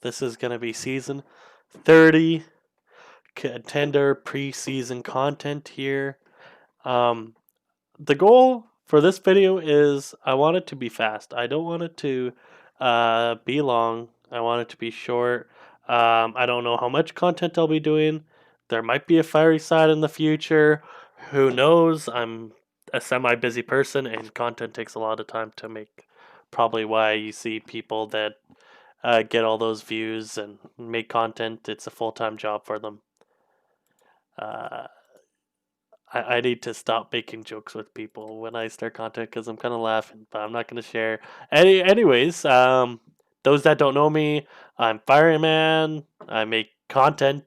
This is going to be season 30 Contender preseason content here. Um, the goal for this video is I want it to be fast. I don't want it to be long. I want it to be short. I don't know how much content I'll be doing. There might be a fiery side in the future. Who knows? I'm a semi busy person and content takes a lot of time to make. Probably why you see people that get all those views and make content. It's a full time job for them. Uh, I need to stop making jokes with people when I start content because I'm kind of laughing, but I'm not going to share. Anyways, those that don't know me, I'm Fireman. I make content.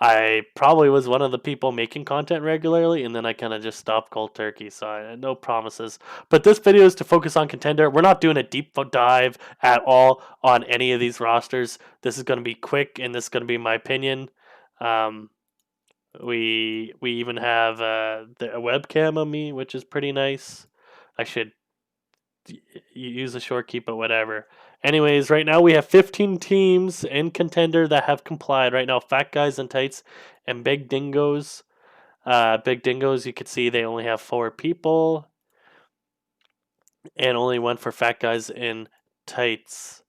I probably was one of the people making content regularly, and then I kind of just stopped cold turkey. So no promises. But this video is to focus on Contender. We're not doing a deep dive at all on any of these rosters. This is going to be quick, and this is going to be my opinion. Um, we even have a webcam on me, which is pretty nice. I should use a short key, but whatever. Anyways, right now we have 15 teams in Contender that have complied. Right now, Fat Guys in Tights and Big Dingoes. Big Dingoes, you can see they only have 4 people, and only one for Fat Guys in Tights.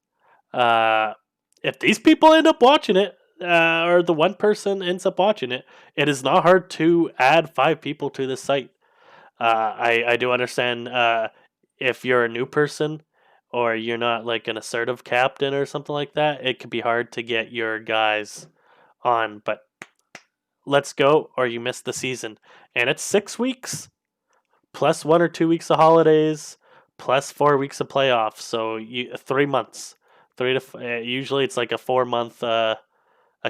If these people end up watching it, or the one person ends up watching it, it is not hard to add 5 people to this site. I do understand if you're a new person or you're not like an assertive captain or something like that, it can be hard to get your guys on. But let's go, or you miss the season. And it's 6 weeks plus 1 or 2 weeks of holidays plus 4 weeks of playoffs. So 3 months. Usually it's like a 4 month, a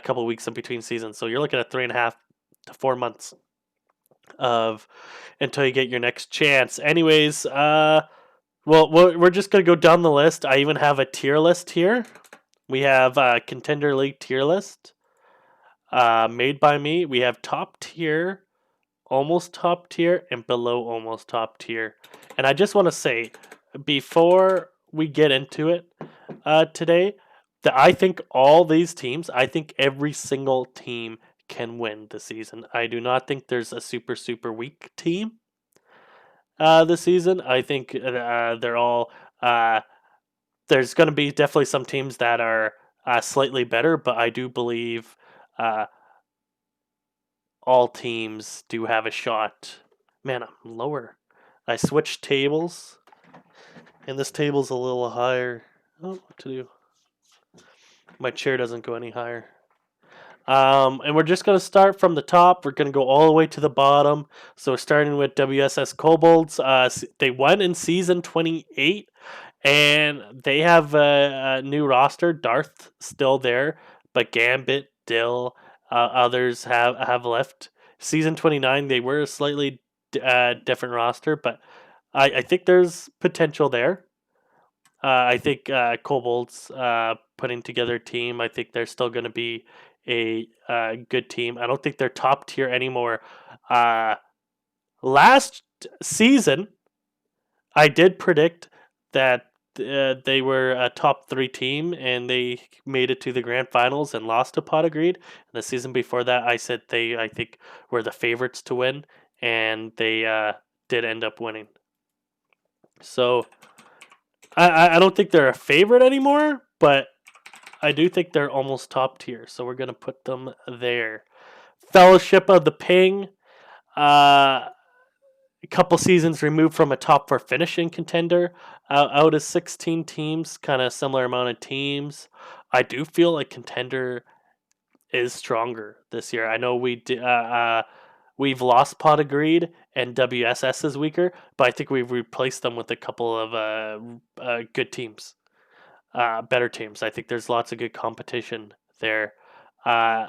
couple weeks in between seasons. So you're looking at 3.5 to 4 months of until you get your next chance. Anyways, well, we're just gonna go down the list. I even have a tier list here. We have Contender League tier list, made by me. We have top tier, almost top tier, and below almost top tier. And I just want to say, before we get into it today, that I think all these teams, I think every single team can win this season. I do not think there's a super weak team this season. I think they're all. There's going to be definitely some teams that are slightly better, but I do believe uh, all teams do have a shot. Man, I'm lower. I switched tables, and this table's a little higher. Oh, what to do? My chair doesn't go any higher. And we're just going to start from the top. We're going to go all the way to the bottom. So starting with WSS Kobolds. They won in season 28, and they have a new roster. Darth still there, but Gambit, Dill, others have left. Season 29, they were a slightly different roster, but I think there's potential there. I think Kobolds putting together a team. I think they're still going to be a good team. I don't think they're top tier anymore. Last season, I did predict that they were a top 3 team and they made it to the grand finals and lost to Pot of Greed. And the season before that, I said I think were the favorites to win, and they did end up winning. So I don't think they're a favorite anymore, but I do think they're almost top tier. So we're gonna put them there. Fellowship of the Ping. A couple seasons removed from a top 4 finishing contender. Out of 16 teams, kind of similar amount of teams. I do feel like Contender is stronger this year. I know we've lost Pot of Greed and WSS is weaker, but I think we've replaced them with a couple of good teams, better teams. I think there's lots of good competition there. Uh,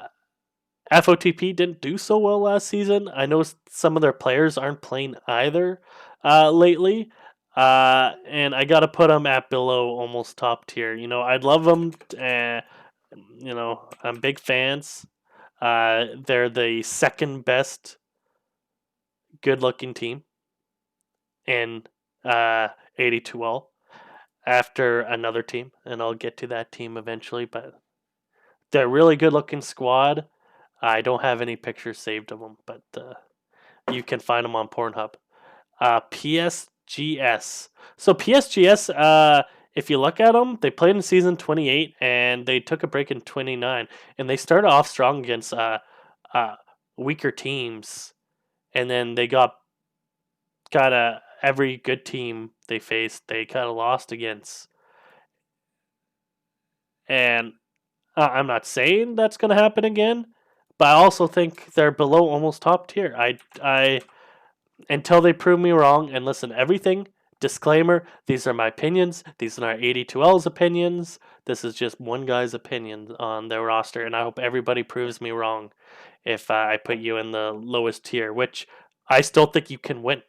FOTP didn't do so well last season. I know some of their players aren't playing either lately. And I got to put them at below almost top tier. I'd love them. I'm big fans. They're the second best good looking team in 82L. after another team, and I'll get to that team eventually. But they're a really good looking squad. I don't have any pictures saved of them, but you can find them on Pornhub. PSGS. So PSGS, if you look at them, they played in season 28 and they took a break in 29, and they started off strong against uh, weaker teams, and then they got every good team they faced, they kind of lost against. And I'm not saying that's going to happen again, but I also think they're below almost top tier. I until they prove me wrong. And listen, everything disclaimer: these are my opinions. These are not 82L's opinions. This is just one guy's opinion on their roster, and I hope everybody proves me wrong if I put you in the lowest tier, which I still think you can win.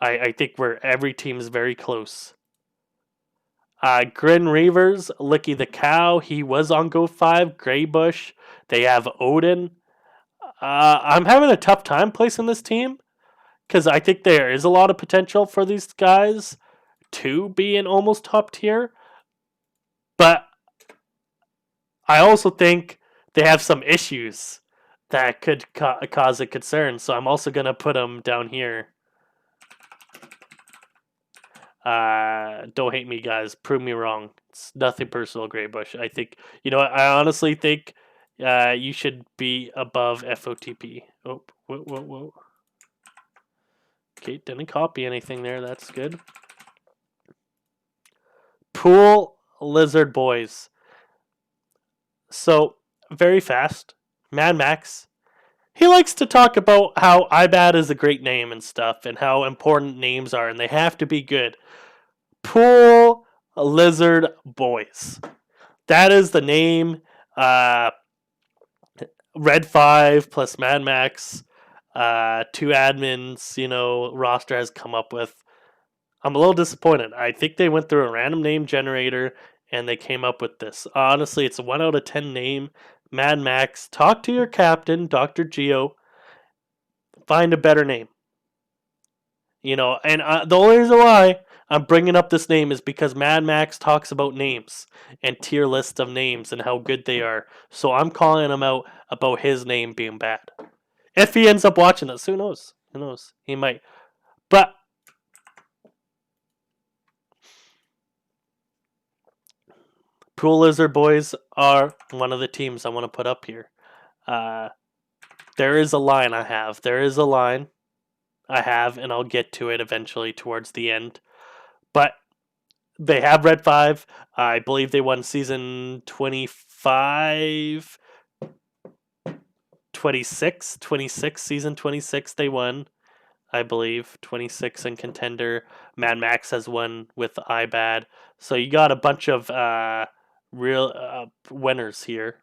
I think where every team is very close. Grin Reavers, Licky the Cow, he was on Go 5. Greybush, they have Odin. I'm having a tough time placing this team because I think there is a lot of potential for these guys to be in almost top tier. But I also think they have some issues that could cause a concern. So I'm also going to put them down here. Don't hate me, guys. Prove me wrong. It's nothing personal, Greybush. I think, you know what? I honestly think you should be above FOTP. Oh, whoa. Okay, didn't copy anything there. That's good. Pool Lizard Boys. So, very fast. Mad Max. He likes to talk about how IBAD is a great name and stuff, and how important names are, and they have to be good. Pool Lizard Boys. That is the name. Red 5 plus Mad Max. Two admins, roster has come up with. I'm a little disappointed. I think they went through a random name generator and they came up with this. Honestly, it's a 1 out of 10 name. Mad Max. Talk to your captain, Dr. Geo. Find a better name. And the only reason why I'm bringing up this name is because Mad Max talks about names and tier lists of names and how good they are. So I'm calling him out about his name being bad. If he ends up watching this, who knows? Who knows? He might. But Pool Lizard Boys are one of the teams I want to put up here. There is a line I have. There is a line I have, and I'll get to it eventually towards the end. But they have Red 5. I believe they won season 25, 26, season 26 they won. I believe 26 in Contender. Mad Max has won with IBAD. So you got a bunch of real winners here.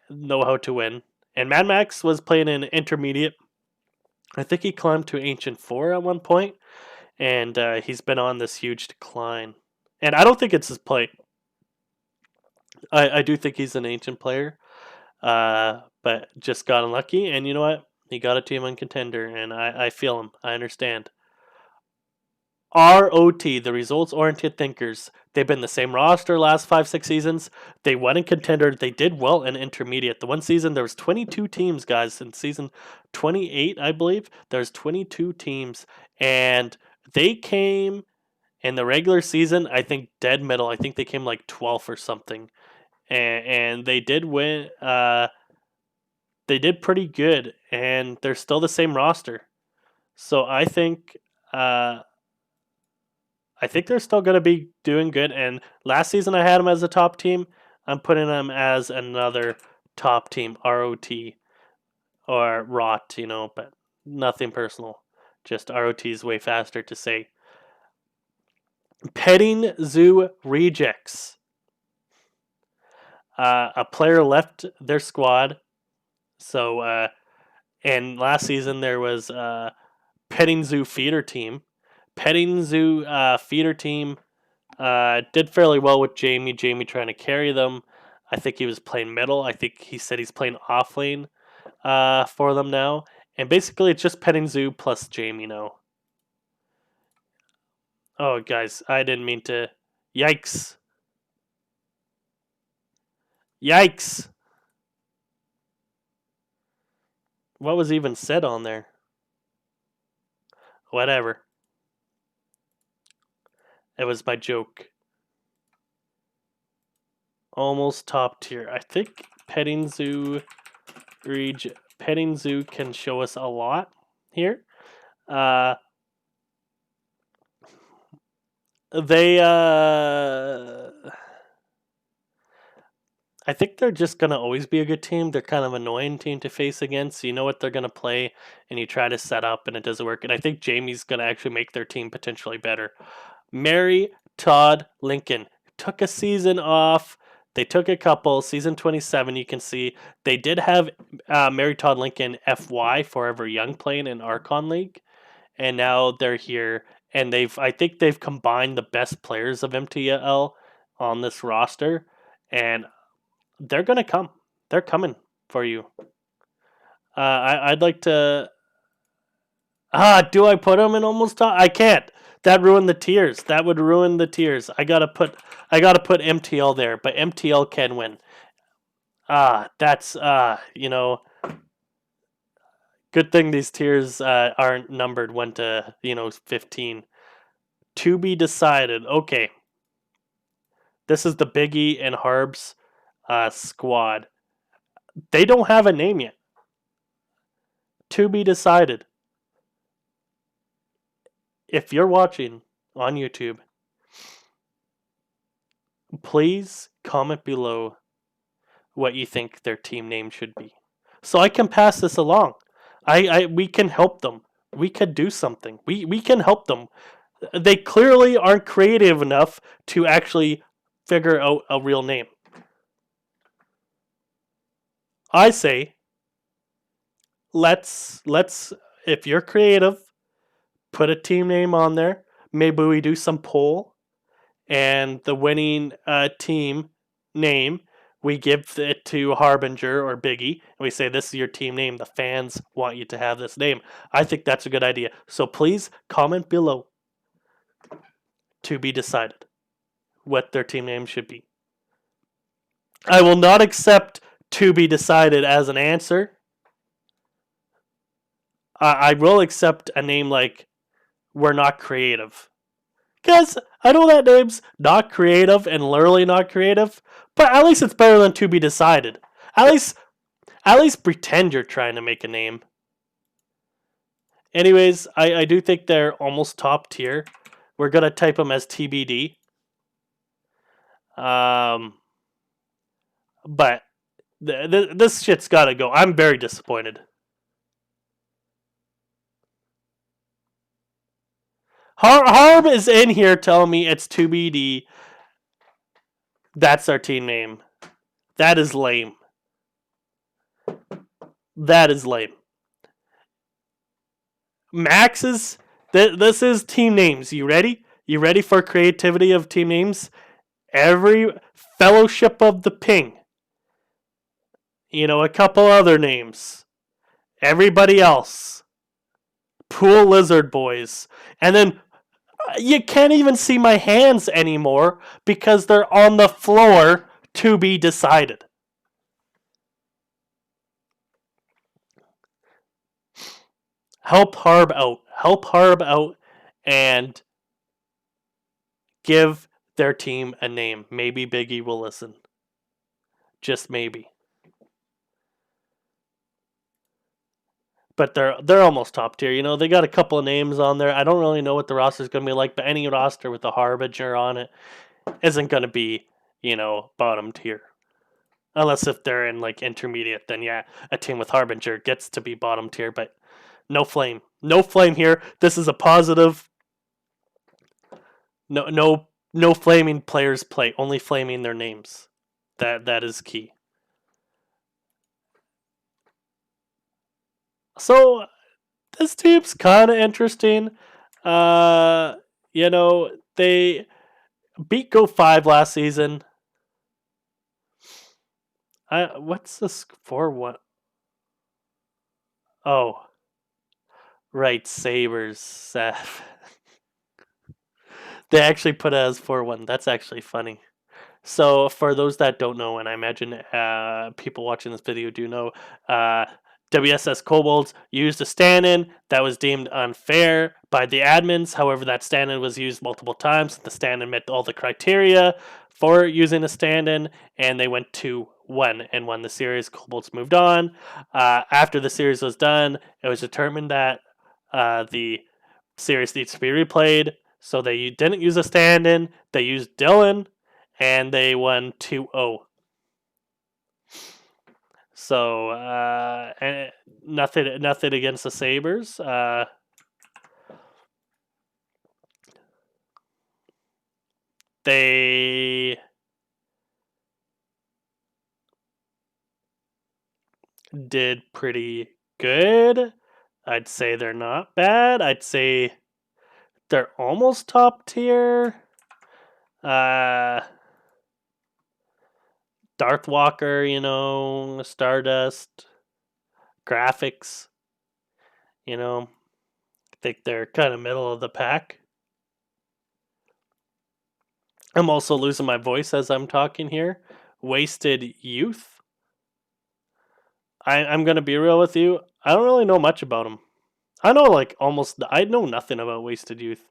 Know how to win. And Mad Max was playing in intermediate. I think he climbed to Ancient 4 at one point, and he's been on this huge decline. And I don't think it's his play. I do think he's an Ancient player, but just got unlucky. And you know what? He got a team on Contender, and I feel him. I understand. ROT, the results oriented thinkers. They've been the same roster last 5-6 seasons. They won in Contender. They did well in intermediate. The one season there was 22 teams, guys. In season 28, I believe, there's 22 teams, and they came in the regular season. I think dead middle. I think they came like 12th or something, and they did win. They did pretty good, and they're still the same roster. So I think. I think they're still going to be doing good. And last season I had them as a top team. I'm putting them as another top team, ROT or ROT, but nothing personal. Just ROT is way faster to say. Petting Zoo Rejects. A player left their squad. So, and last season there was Petting Zoo Feeder Team. Petting Zoo feeder team did fairly well with Jamie. Jamie trying to carry them. I think he was playing middle. I think he said he's playing off lane for them now. And basically, it's just Petting Zoo plus Jamie now. Oh, guys, I didn't mean to Yikes. Yikes. What was even said on there? Whatever. It was my joke. Almost top tier. I think Petting Zoo can show us a lot here. Uh, they I think they're just gonna always be a good team. They're kind of annoying team to face against. You know what they're gonna play, and you try to set up, and it doesn't work. And I think Jamie's gonna actually make their team potentially better. Mary Todd Lincoln took a season off. They took a couple. Season 27, you can see they did have Mary Todd Lincoln FY Forever Young playing in Archon League, and now they're here. And I think they've combined the best players of MTL on this roster, and they're gonna come. They're coming for you. I'd like to. Do I put them in almost top? I can't. That ruined the tiers. That would ruin the tiers. I gotta put MTL there, but MTL can win. That's good thing these tiers aren't numbered 1 to 15. To be decided. Okay, this is the Biggie and Harbs squad. They don't have a name yet. To be decided. If you're watching on YouTube, please comment below what you think their team name should be, so I can pass this along. We can help them. We could do something. We can help them. They clearly aren't creative enough to actually figure out a real name. I say, let's if you're creative, put a team name on there. Maybe we do some poll, and the winning team name, we give it to Harbinger or Biggie, and we say, this is your team name. The fans want you to have this name. I think that's a good idea. So please comment below. To be decided what their team name should be. I will not accept to be decided as an answer. I will accept a name like we're not creative. Because I know that name's not creative and literally not creative, but at least it's better than to be decided. At least pretend you're trying to make a name. Anyways, I do think they're almost top tier. We're gonna type them as TBD. But this shit's gotta go. I'm very disappointed. Harb is in here telling me it's 2BD. That's our team name. That is lame. That is lame. Max's. This is team names. You ready? You ready for creativity of team names? Every Fellowship of the Ping. A couple other names. Everybody else. Pool Lizard Boys. And then you can't even see my hands anymore because they're on the floor to be decided. Help Harb out. Help Harb out and give their team a name. Maybe Biggie will listen. Just maybe. But they're almost top tier. They got a couple of names on there. I don't really know what the roster is going to be like, but any roster with a Harbinger on it isn't going to be, bottom tier. Unless if they're in like intermediate, then yeah, a team with Harbinger gets to be bottom tier, but no flame. No flame here. This is a positive. No flaming players play, only flaming their names. That is key. So this team's kind of interesting. They beat Go 5 last season. What's the score? What? Oh, right, Sabres. They actually put it as 4-1. That's actually funny. So, for those that don't know, and I imagine people watching this video do know, uh, WSS Kobolds used a stand-in that was deemed unfair by the admins. However, that stand-in was used multiple times. The stand-in met all the criteria for using a stand-in, and they went 2-1 and won the series. Kobolds moved on. After the series was done, it was determined that the series needs to be replayed. So they didn't use a stand-in. They used Dylan, and they won 2-0. So nothing against the Sabres. They did pretty good. I'd say they're not bad. I'd say they're almost top tier. Darth Walker, Stardust, graphics, I think they're kind of middle of the pack. I'm also losing my voice as I'm talking here. Wasted Youth. I'm going to be real with you. I don't really know much about them. I know nothing about Wasted Youth.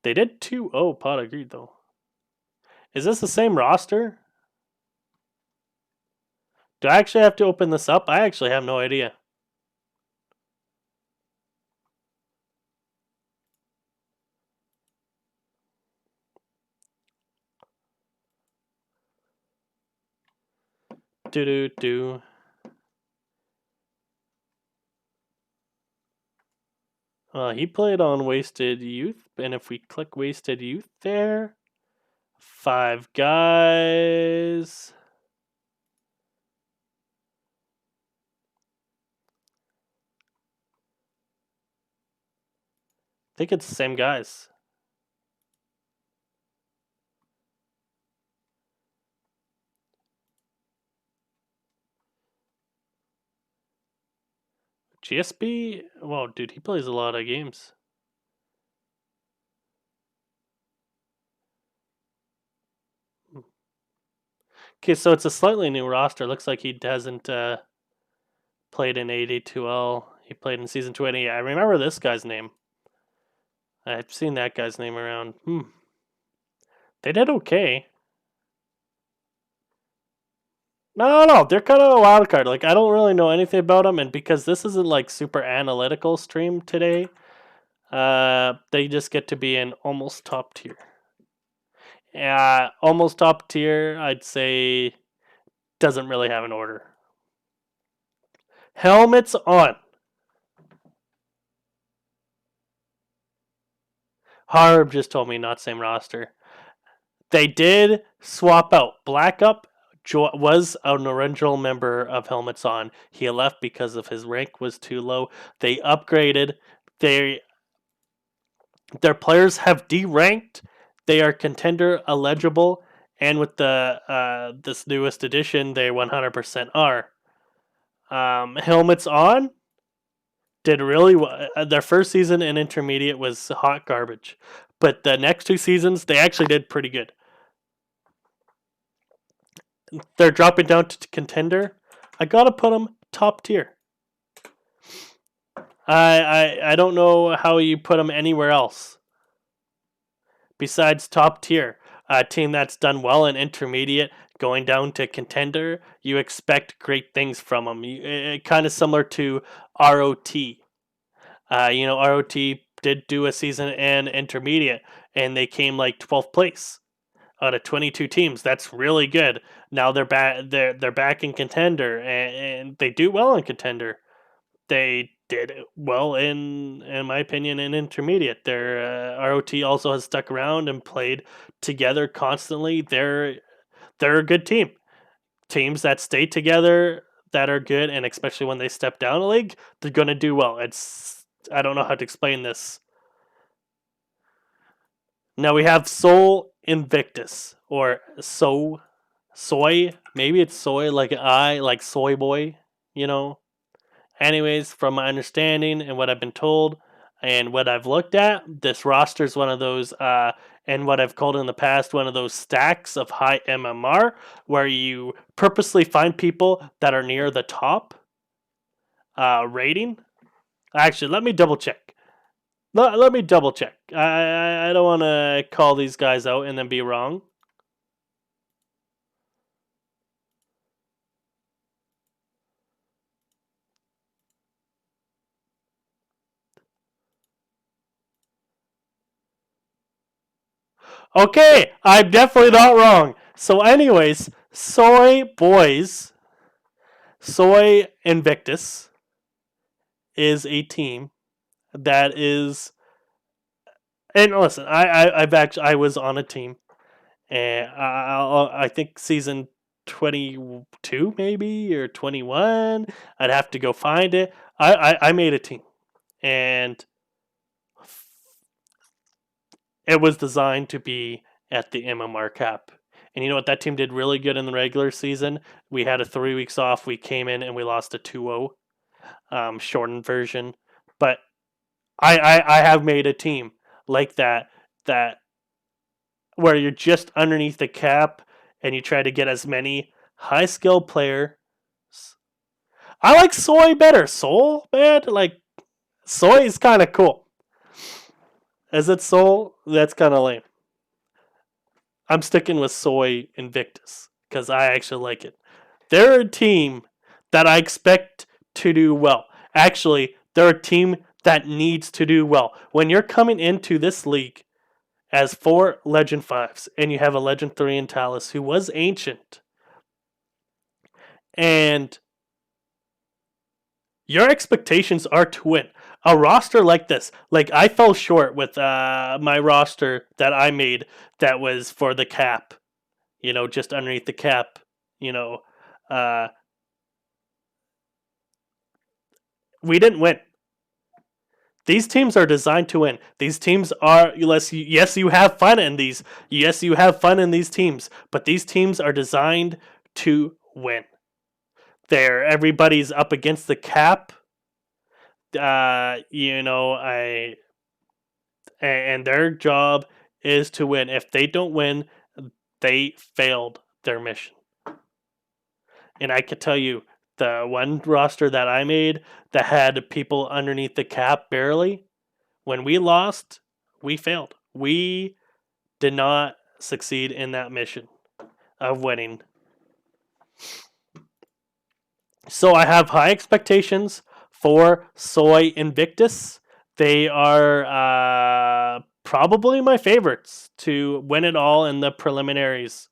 They did 2-0 pot agreed though. Is this the same roster? Do I actually have to open this up? I actually have no idea. Do. He played on Wasted Youth, and if we click Wasted Youth there, 5 guys. I think it's the same guys. GSP? Wow, dude, he plays a lot of games. Okay, so it's a slightly new roster. Looks like he hasn't played in 82L. He played in Season 20. I remember this guy's name. I've seen that guy's name around. They did okay. No. They're kind of a wild card. Like, I don't really know anything about them, and because this isn't like super analytical stream today, they just get to be in almost top tier. Almost top tier, I'd say, doesn't really have an order. Helmets on. Harb just told me not same roster. They did swap out. Black Up was an original member of Helmets On. He left because of his rank was too low. They upgraded. Their players have deranked. They are contender eligible, and with the this newest edition, they 100% are. Helmets On did really well. Their first season in intermediate was hot garbage, but the next 2 seasons they actually did pretty good. They're dropping down to contender. I gotta put them top tier. I don't know how you put them anywhere else besides top tier. A team that's done well in intermediate, going down to contender, you expect great things from them. Kind of similar to ROT. ROT did do a season in intermediate, and they came like 12th place out of 22 teams. That's really good. Now they're back. They're back in contender, and they do well in contender. They did well in my opinion, in intermediate. Their ROT also has stuck around and played together constantly. They're a good team. Teams that stay together that are good, and especially when they step down a league, they're gonna do well. I don't know how to explain this. Now we have Soul Invictus, or Soy. Maybe it's soy like like soy boy, Anyways, from my understanding and what I've been told, And what I've looked at, this roster is one of those, and what I've called in the past, one of those stacks of high MMR where you purposely find people that are near the top rating. Actually, let me double check. Let me double check. I don't want to call these guys out and then be wrong. Okay, I'm definitely not wrong. So, anyways, Soy Boys, Soy Invictus is a team that is. And listen, I've actually I was on a team, and I think season 22 maybe or 21. I'd have to go find it. I made a team, and it was designed to be at the MMR cap. And you know what? That team did really good in the regular season. We had a 3 weeks off. We came in and we lost a 2-0, shortened version. But I have made a team like that where you're just underneath the cap and you try to get as many high skill players. I like Soy better. Soul, man, like Soy is kind of cool. Is it Soul? That's kind of lame. I'm sticking with Soy Invictus because I actually like it. They're a team that I expect to do well. Actually, they're a team that needs to do well. When you're coming into this league as 4 Legend 5s and you have a Legend 3 in Talus who was ancient, and your expectations are to win. A roster like this, like I fell short with my roster that I made that was for the cap, just underneath the cap, you know, uh, we didn't win. These teams are designed to win. These teams are yes, you have fun in these. Yes, you have fun in these teams, but these teams are designed to win. Everybody's up against the cap. I and their job is to win. If they don't win, they failed their mission. And I can tell you, the one roster that I made that had people underneath the cap barely, when we lost, we failed. We did not succeed in that mission of winning. So I have high expectations for Soy Invictus. They are probably my favorites to win it all in the preliminaries.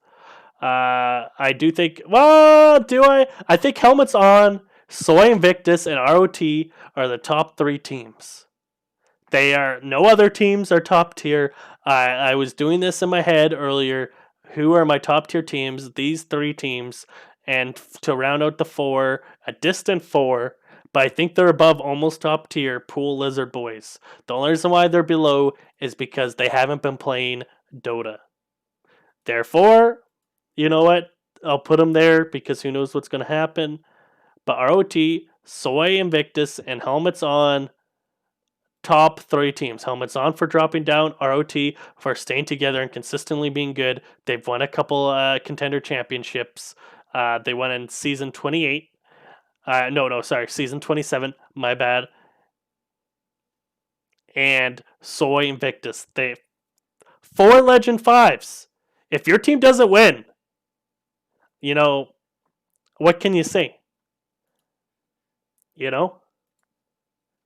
I do think. Well, do I? I think Helmets On, Soy Invictus, and ROT are the top 3 teams. They are no other teams are top tier. I was doing this in my head earlier. Who are my top tier teams? These 3 teams, and to round out the 4, a distant 4. But I think they're above almost top tier. Pool Lizard Boys. The only reason why they're below is because they haven't been playing Dota. Therefore, you know what? I'll put them there because who knows what's going to happen. But ROT, Soy Invictus, and Helmets On, top 3 teams. Helmets On for dropping down, ROT for staying together and consistently being good. They've won a couple contender championships. They won in season 28. Season 27. My bad. And Soy Invictus. They 4 Legend 5s. If your team doesn't win, what can you say?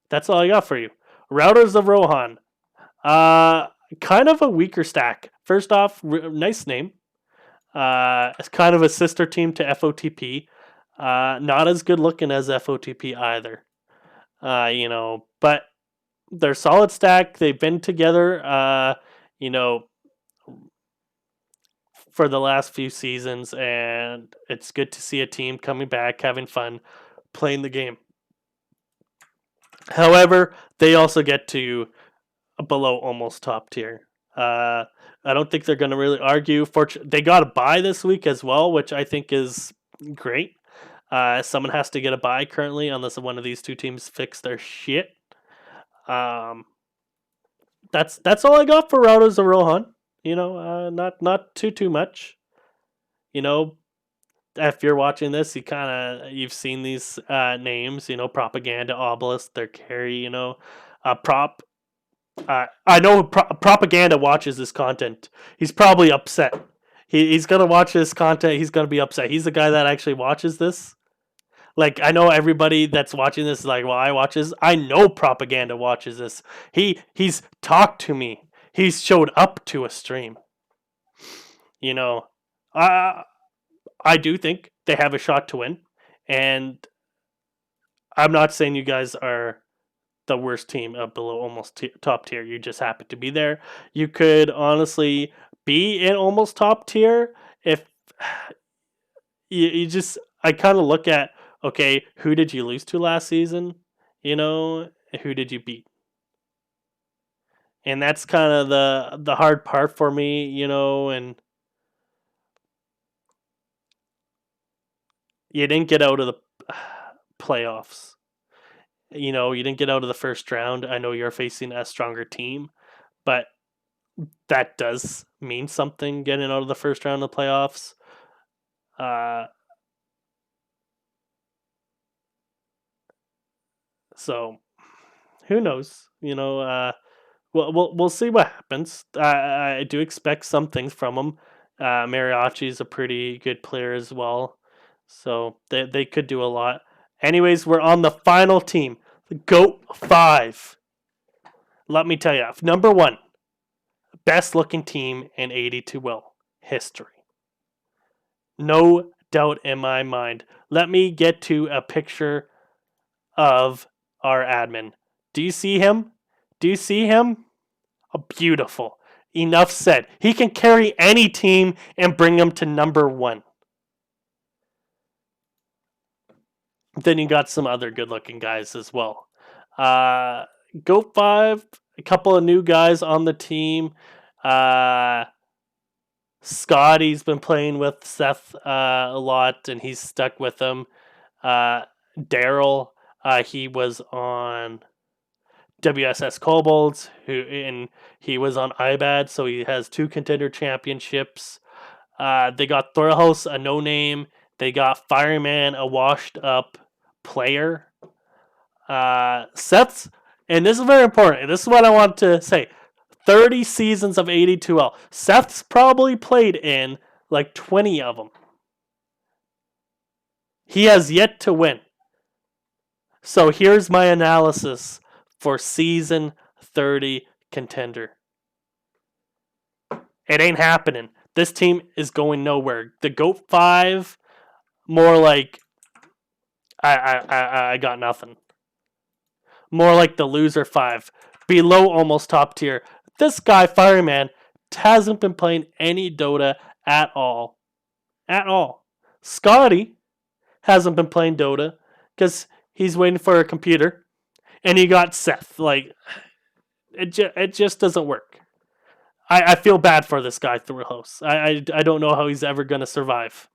That's all I got for you. Routers of Rohan. Kind of a weaker stack. First off, nice name. It's kind of a sister team to FOTP. Not as good looking as FOTP either. But they're solid stack. They've been together, for the last few seasons, and it's good to see a team coming back, having fun, playing the game. However, they also get to below almost top tier. I don't think they're going to really argue. They got a bye this week as well, which I think is great. Someone has to get a bye currently, unless one of these 2 teams fix their shit. that's all I got for Routers of Rohan. Not too much. You know, if you're watching this, you've seen these names. Propaganda, Obelisk, their carry. Prop. I know Propaganda watches this content. He's probably upset. He's gonna watch this content. He's gonna be upset. He's the guy that actually watches this. Like, I know everybody that's watching this is like, well, I watch this. I know Propaganda watches this. He's talked to me. He's showed up to a stream. You know, I I do think they have a shot to win, and I'm not saying you guys are the worst team below almost top tier. You just happen to be there. You could honestly be in almost top tier if you just. I kind of look at, okay, who did you lose to last season? Who did you beat? And that's kind of the hard part for me, and you didn't get out of the playoffs. You didn't get out of the first round. I know you're facing a stronger team, but that does mean something getting out of the first round of the playoffs. So who knows? We'll see what happens. I do expect some things from him. Mariachi is a pretty good player as well, so they could do a lot. Anyways, we're on the final team, the GOAT 5. Let me tell you, number 1, best looking team in 82L history. No doubt in my mind. Let me get to a picture of our admin. Do you see him? Do you see him? Oh, beautiful. Enough said. He can carry any team and bring them to number 1. Then you got some other good looking guys as well. GOAT 5, a couple of new guys on the team. Scotty's been playing with Seth a lot, and he's stuck with him. Daryl, he was on WSS Kobolds, and he was on IBAD, so he has 2 contender championships. They got Thorhouse, a no name. They got Fireman, a washed up player. Seth's, and this is very important. This is what I want to say. 30 seasons of 82L. Seth's probably played in like 20 of them. He has yet to win. So here's my analysis for season 30 contender. It ain't happening. This team is going nowhere. The GOAT 5, more like I got nothing. More like the loser 5, below almost top tier. This guy, Fireman, hasn't been playing any Dota at all. At all. Scotty hasn't been playing Dota because he's waiting for a computer. And you got Seth. Like, it just doesn't work. I feel bad for this guy through a host. I don't know how he's ever going to survive.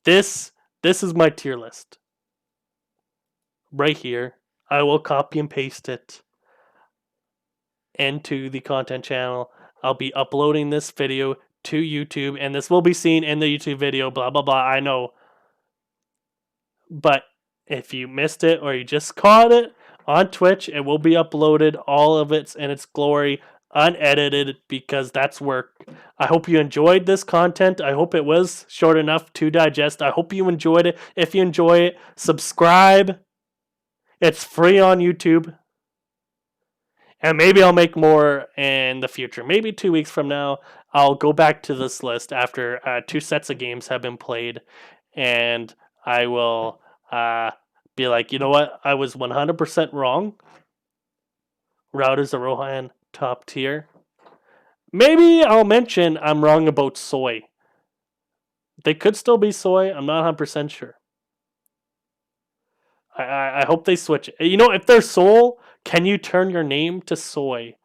This is my tier list. Right here. I will copy and paste it into the content channel. I'll be uploading this video to YouTube, and this will be seen in the YouTube video, blah, blah, blah. I know. But if you missed it or you just caught it on Twitch, it will be uploaded, all of it in its glory, unedited, because that's work. I hope you enjoyed this content. I hope it was short enough to digest. I hope you enjoyed it. If you enjoy it, subscribe. It's free on YouTube. And maybe I'll make more in the future. Maybe 2 weeks from now, I'll go back to this list after 2 sets of games have been played. And I will be like, you know what? I was 100% wrong. Routers of Rohan, top tier. Maybe I'll mention I'm wrong about Soy. They could still be Soy. I'm not 100% sure. I hope they switch it. If they're Soul, can you turn your name to Soy?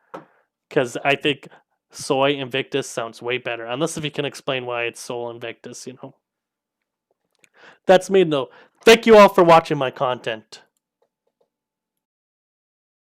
Because I think Soy Invictus sounds way better. Unless if you can explain why it's Soul Invictus, That's me, though. Thank you all for watching my content.